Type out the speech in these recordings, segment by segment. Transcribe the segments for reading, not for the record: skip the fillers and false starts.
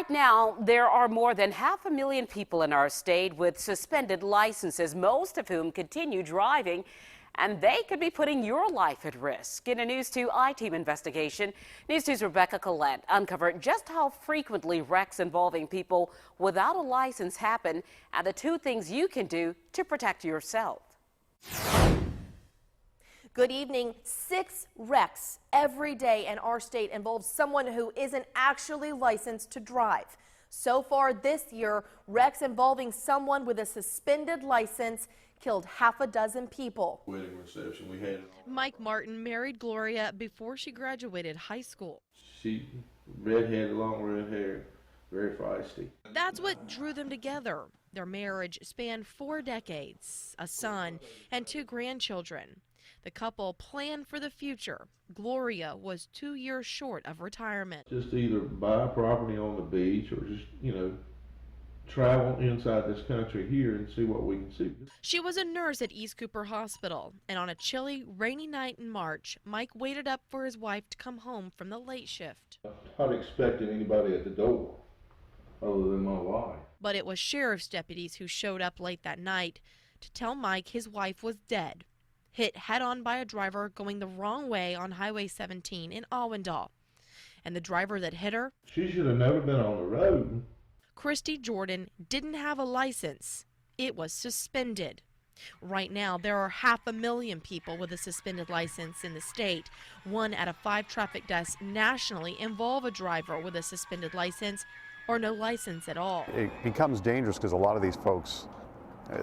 Right now, there are more than 500,000 people in our state with suspended licenses, most of whom continue driving, and they could be putting your life at risk. In a News 2 I-Team investigation, News 2's Rebecca Collette uncovered just how frequently wrecks involving people without a license happen and the 2 things you can do to protect yourself. Good evening. 6 wrecks every day in our state involve someone who isn't actually licensed to drive. So far this year, wrecks involving someone with a suspended license killed half a dozen people. Wedding reception, we had it. Mike Martin married Gloria before she graduated high school. She redhead, long red hair, very feisty. That's what drew them together. Their marriage spanned 4 decades, a son and 2 grandchildren. The couple planned for the future. Gloria was 2 years short of retirement. Just either buy property on the beach or just, travel inside this country here and see what we can see. She was a nurse at East Cooper Hospital, and on a chilly, rainy night in March, Mike waited up for his wife to come home from the late shift. I'm not expecting anybody at the door other than my wife. But it was sheriff's deputies who showed up late that night to tell Mike his wife was dead, hit head-on by a driver going the wrong way on Highway 17 in Allendale. And the driver that hit her? She should have never been on the road. Christy Jordan didn't have a license. It was suspended. Right now, there are 500,000 people with a suspended license in the state. 1 out of 5 traffic deaths nationally involve a driver with a suspended license or no license at all. It becomes dangerous because a lot of these folks,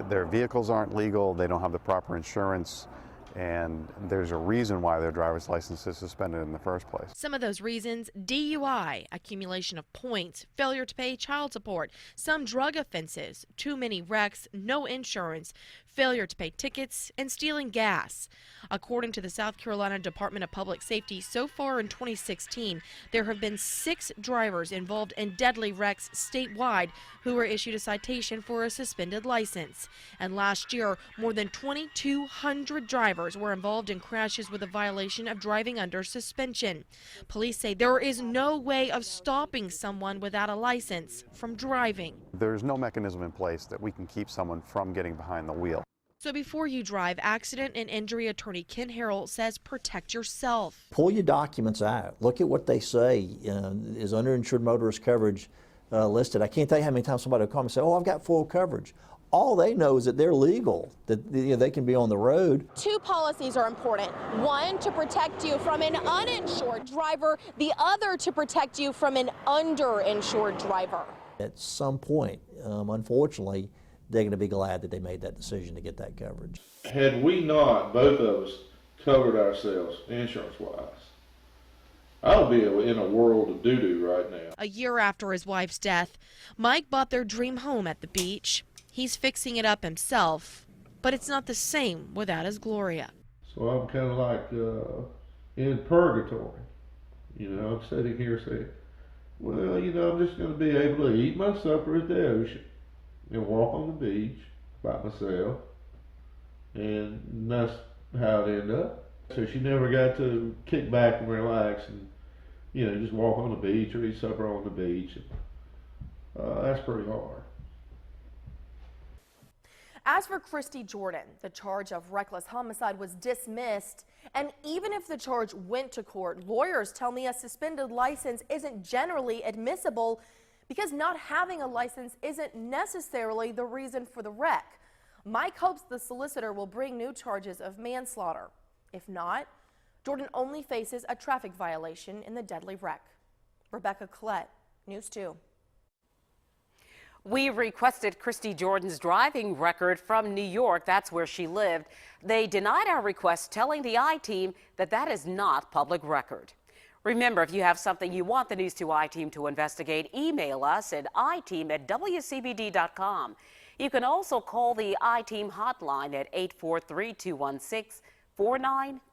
their vehicles aren't legal, they don't have the proper insurance, and there's a reason why their driver's license is suspended in the first place. Some of those reasons: DUI, accumulation of points, failure to pay child support, some drug offenses, too many wrecks, no insurance, failure to pay tickets, and stealing gas. According to the South Carolina Department of Public Safety, so far in 2016, there have been 6 drivers involved in deadly wrecks statewide who were issued a citation for a suspended license. And last year, more than 2,200 drivers were involved in crashes with a violation of driving under suspension. Police say there is no way of stopping someone without a license from driving. There's no mechanism in place that we can keep someone from getting behind the wheel. So before you drive, accident and injury attorney Ken Harrell says protect yourself. Pull your documents out. Look at what they say. Is underinsured motorist coverage listed? I can't tell you how many times somebody will call me and say, oh, I've got full coverage. All they know is that they're legal, that they can be on the road. 2 policies are important. One to protect you from an uninsured driver, the other to protect you from an underinsured driver. At some point, unfortunately, they're going to be glad that they made that decision to get that coverage. Had we not, both of us, covered ourselves insurance-wise, I would be in a world of doo-doo right now. A year after his wife's death, Mike bought their dream home at the beach. He's fixing it up himself, but it's not the same without his Gloria. So I'm kind of like in purgatory. I'm sitting here saying, well, I'm just going to be able to eat my supper at the ocean and walk on the beach by myself, and that's how it ended up. So she never got to kick back and relax and, just walk on the beach or eat supper on the beach. That's pretty hard. As for Christy Jordan, the charge of reckless homicide was dismissed, and even if the charge went to court, lawyers tell me a suspended license isn't generally admissible because not having a license isn't necessarily the reason for the wreck. Mike hopes the solicitor will bring new charges of manslaughter. If not, Jordan only faces a traffic violation in the deadly wreck. Rebecca Collette, News 2. We requested Christy Jordan's driving record from New York. That's where she lived. They denied our request, telling the I-Team that that is not public record. Remember, if you have something you want the News 2 I-Team to investigate, email us at iteam@wcbd.com. You can also call the I-Team hotline at 843-216-49